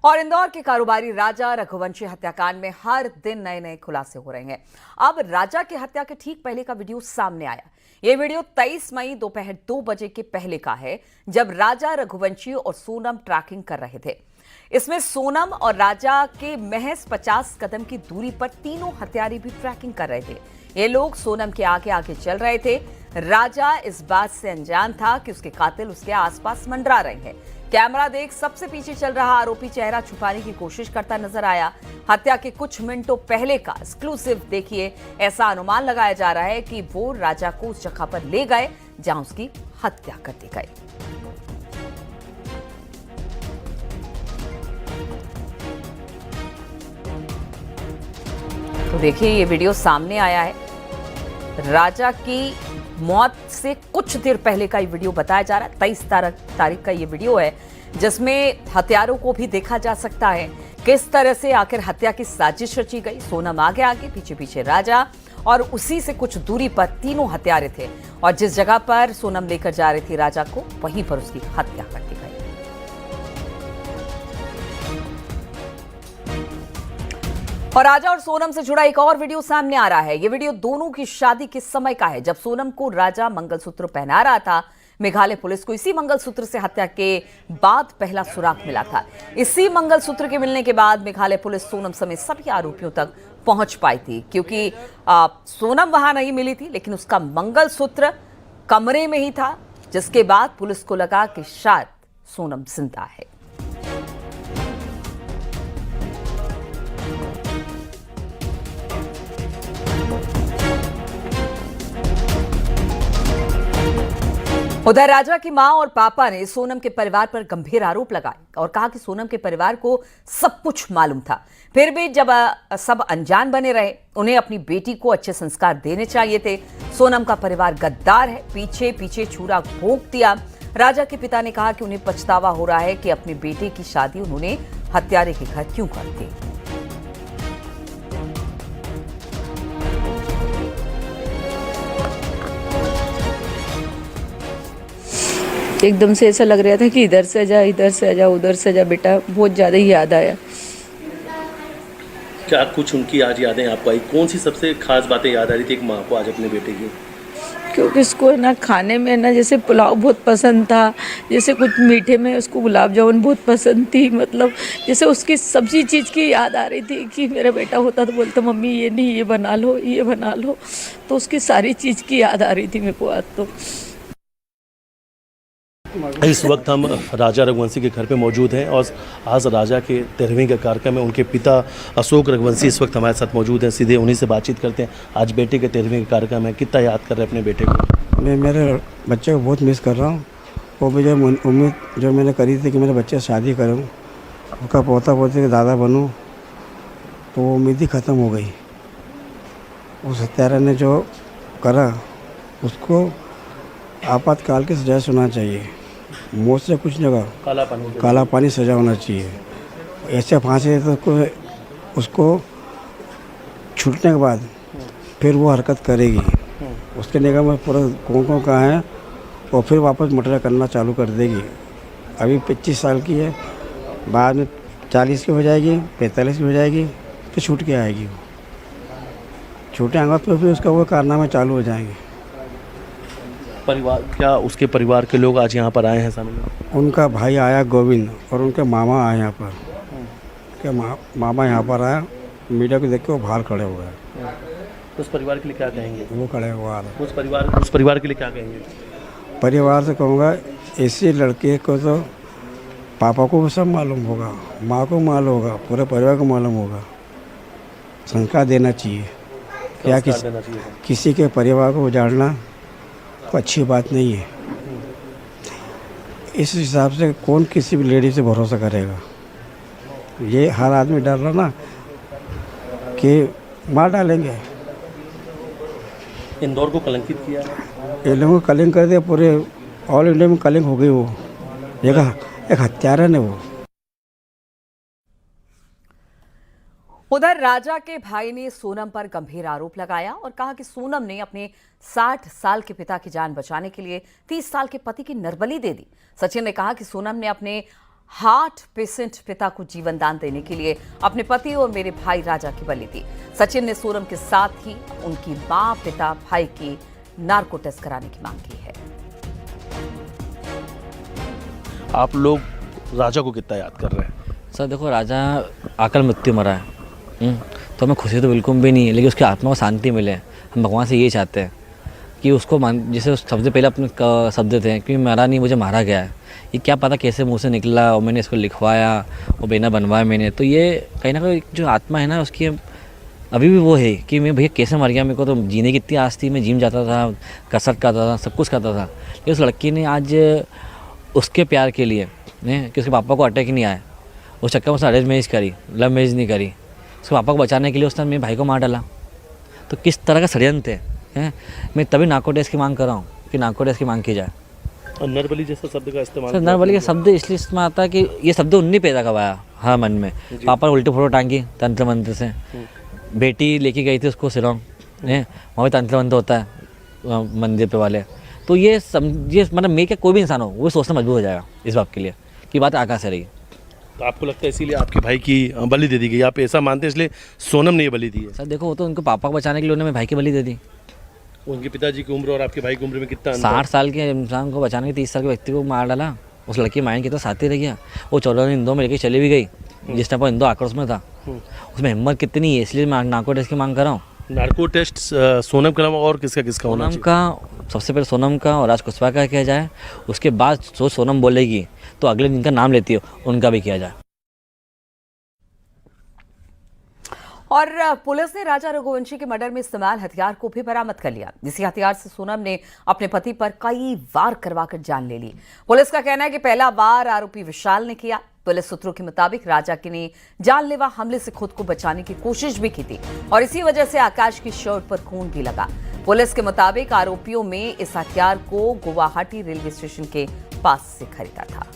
और इंदौर के कारोबारी राजा रघुवंशी हत्याकांड में हर दिन नए नए खुलासे हो रहे हैं। अब राजा की हत्या के ठीक पहले का वीडियो सामने आया। ये वीडियो 23 मई दोपहर 2 बजे के पहले का है, जब राजा रघुवंशी और सोनम ट्रैकिंग कर रहे थे। इसमें सोनम और राजा के महज 50 कदम की दूरी पर तीनों हत्यारे भी ट्रैकिंग कर रहे थे। ये लोग सोनम के आगे आगे चल रहे थे। राजा इस बात से अनजान था कि उसके कातिल उसके आसपास मंडरा रहे हैं। कैमरा देख सबसे पीछे चल रहा आरोपी चेहरा छुपाने की कोशिश करता नजर आया। हत्या के कुछ मिनटों पहले का एक्सक्लूसिव देखिए। ऐसा अनुमान लगाया जा रहा है कि वो राजा को उस जगह पर ले गए जहां उसकी हत्या कर दी गई। तो देखिए, ये वीडियो सामने आया है। राजा की मौत से कुछ देर पहले का ये वीडियो बताया जा रहा है। 23 तारीख का ये वीडियो है, जिसमें हत्यारों को भी देखा जा सकता है किस तरह से आखिर हत्या की साजिश रची गई। सोनम आगे आगे, पीछे पीछे राजा, और उसी से कुछ दूरी पर तीनों हत्यारे थे। और जिस जगह पर सोनम लेकर जा रही थी राजा को, वहीं पर उसकी हत्या कर दी गई। और राजा और सोनम से जुड़ा एक और वीडियो सामने आ रहा है। यह वीडियो दोनों की शादी के समय का है, जब सोनम को राजा मंगलसूत्र पहना रहा था। मेघालय पुलिस को इसी मंगलसूत्र से हत्या के बाद पहला सुराग मिला था। इसी मंगलसूत्र के मिलने के बाद मेघालय पुलिस सोनम समेत सभी आरोपियों तक पहुंच पाई थी, क्योंकि सोनम वहां नहीं मिली थी, लेकिन उसका मंगलसूत्र कमरे में ही था, जिसके बाद पुलिस को लगा कि शायद सोनम जिंदा है। उधर राजा की मां और पापा ने सोनम के परिवार पर गंभीर आरोप लगाए और कहा कि सोनम के परिवार को सब कुछ मालूम था, फिर भी जब सब अनजान बने रहे। उन्हें अपनी बेटी को अच्छे संस्कार देने चाहिए थे। सोनम का परिवार गद्दार है, पीछे पीछे छुरा भोंक दिया। राजा के पिता ने कहा कि उन्हें पछतावा हो रहा है कि अपने बेटे की शादी उन्होंने हत्यारे के घर क्यों कर दी। एकदम से ऐसा लग रहा था कि इधर से जा, इधर से जा, उधर से जा। बेटा बहुत ज़्यादा ही याद आया। क्या कुछ उनकी आज यादें आपको आई? कौन सी सबसे खास बातें याद आ रही थी एक माँ को आज अपने बेटे की? क्योंकि उसको ना खाने में ना जैसे पुलाव बहुत पसंद था, जैसे कुछ मीठे में उसको गुलाब जामुन बहुत पसंद थी। मतलब जैसे उसकी सब्जी चीज़ की याद आ रही थी कि मेरा बेटा होता तो बोलता मम्मी ये नहीं, ये बना लो, ये बना लो। तो उसकी सारी चीज़ की याद आ रही थी मेरे को आज तो। इस वक्त हम राजा रघुवंशी के घर पे मौजूद हैं और आज राजा के 13वीं का कार्यक्रम है। उनके पिता अशोक रघुवंशी इस वक्त हमारे साथ मौजूद हैं। सीधे उन्हीं से बातचीत करते हैं। आज बेटे के 13वीं का कार्यक्रम है, कितना याद कर रहे हैं अपने बेटे को? मैं मेरे बच्चे को बहुत मिस कर रहा हूँ। वो मुझे उम्मीद जो मैंने करी थी कि मेरे बच्चे से शादी करूँ, उनका पोता पोती के दादा बनूँ, तो वो उम्मीद ही ख़त्म हो गई। उस हत्यारा ने जो करा उसको आपातकाल की सजा सुनना चाहिए। मौत से कुछ नहीं होगा, काला पानी सजा होना चाहिए। ऐसे फांसी तो उसको छूटने के बाद फिर वो हरकत करेगी, उसके निगाह में पूरा कौन कहाँ है, और फिर वापस मर्डर करना चालू कर देगी। अभी 25 साल की है, बाद में 40 की हो जाएगी, 45 की हो जाएगी, फिर छूट के आएगी। वो छूटे आएंगे तो फिर उसका वो कारनामे चालू हो जाएंगे। परिवार, क्या उसके परिवार के लोग आज यहाँ पर आए हैं सामने? उनका भाई आया गोविंद, और उनके मामा आए यहाँ पर। क्या मामा यहाँ पर आया, मीडिया को देख के वो बाहर खड़े हो गए। उस परिवार के लिए क्या कहेंगे? वो खड़े हुआ उस परिवार के लिए क्या कहेंगे? परिवार से कहूँगा, ऐसे लड़के को तो पापा को भी सब मालूम होगा, माँ को मालूम होगा, पूरे परिवार को मालूम होगा। संस्कार देना चाहिए। क्या किसी के परिवार को उजाड़ना तो अच्छी बात नहीं है। इस हिसाब से कौन किसी भी लेडी से भरोसा करेगा? ये हर आदमी डर रहा ना कि मार डालेंगे। इंदौर को कलंकित किया, ये लोगों को कलंक कर दिया, पूरे ऑल इंडिया में कलंक हो गई। वो एक हत्यारा ने वो। उधर राजा के भाई ने सोनम पर गंभीर आरोप लगाया और कहा कि सोनम ने अपने 60 साल के पिता की जान बचाने के लिए 30 साल के पति की नरबली दे दी। सचिन ने कहा कि सोनम ने अपने हार्ट पेशेंट पिता को जीवन दान देने के लिए अपने पति और मेरे भाई राजा की बलि दी। सचिन ने सोनम के साथ ही उनकी मां, पिता, भाई की नार्को टेस्ट कराने की मांग की है। आप लोग राजा को कितना याद कर रहे हैं? सर देखो, राजा अकाल मृत्यु मरा है, तो हमें खुशी तो बिल्कुल भी नहीं है, लेकिन उसकी आत्मा को शांति मिले। हम भगवान से ये चाहते हैं कि उसको जैसे सबसे पहले अपने शब्द थे कि मरा नहीं, मुझे मारा गया है। ये क्या पता कैसे मुंह से निकला और मैंने इसको लिखवाया और बेना बनवाया मैंने, तो ये कहीं ना कहीं जो आत्मा है ना उसकी अभी भी वो है कि मैं भैया कैसे मर गया। मेरे को तो जीने की इतनी आस थी, मैं जिम जाता था, कसरत करता था, सब कुछ करता था, लेकिन उस लड़की ने आज उसके प्यार के लिए कि उसके पापा को अटैक नहीं आया, उस चक्कर में उसने अरेंज मैरिज करी, लव मैरिज नहीं करी। उसके पापा को बचाने के लिए उसने मेरे भाई को मार डाला। तो किस तरह का षड्यंत्र है। मैं तभी नार्को टेस्ट की मांग कर रहा हूँ कि नार्को टेस्ट की मांग की जाए। और नरबली जैसा शब्द का इस्तेमाल, सर नरबली का शब्द इसलिए इसमें आता है कि ये शब्द उन्नी पैदा करवाया हाँ मन में। पापा ने उल्टी फोटो टांगी तंत्र मंत्र से, बेटी लेके गई थी उसको शिलोंग, वहाँ भी तंत्र मंत्र होता है मंदिर पे वाले। तो ये मतलब मैं क्या कोई भी इंसान हो वो सोचना मजबूर हो जाएगा इस बात के लिए कि बात आकाश से रही। तो आपको लगता है इसीलिए आपके भाई की बलि दे दी गई? आप ऐसा मानते हैं इसलिए सोनम ने ये बलि दी है? सर देखो, वो तो उनको पापा को बचाने के लिए उन्होंने मेरे भाई की बलि दे दी। उनके पिताजी की उम्र और आपके भाई की उम्र में कितना अंतर? 60 साल के इंसान को बचाने के 30 साल के व्यक्ति को मार डाला। उस लड़की मायन की तो साथ ही रह गया। वो 14 दिन इंदौर में लेके चली भी गई, जिस टाइम पर इंदौर आक्रोश में था। उसमें हिम्मत कितनी है, इसलिए मैं नार्को टेस्ट की मांग कर रहा हूँ। नार्को टेस्ट सोनम के अलावा और किसका होना सोनम चाहिए? का सबसे पहले सोनम का और राज कुशवाहा का किया जाए, उसके बाद जो सोनम बोलेगी तो अगले दिन का नाम लेती है उनका भी किया जाए। और पुलिस ने राजा रघुवंशी के मर्डर में इस्तेमाल हथियार को भी बरामद कर लिया। इसी हथियार से सोनम ने अपने पति पर कई वार करवाकर जान ले ली। पुलिस का कहना है कि पहला वार आरोपी विशाल ने किया। पुलिस सूत्रों के मुताबिक राजा के ने जानलेवा हमले से खुद को बचाने की कोशिश भी की थी और इसी वजह से आकाश की शर्ट पर खून भी लगा। पुलिस के मुताबिक आरोपियों में इस हथियार को गुवाहाटी रेलवे स्टेशन के पास से खरीदा था।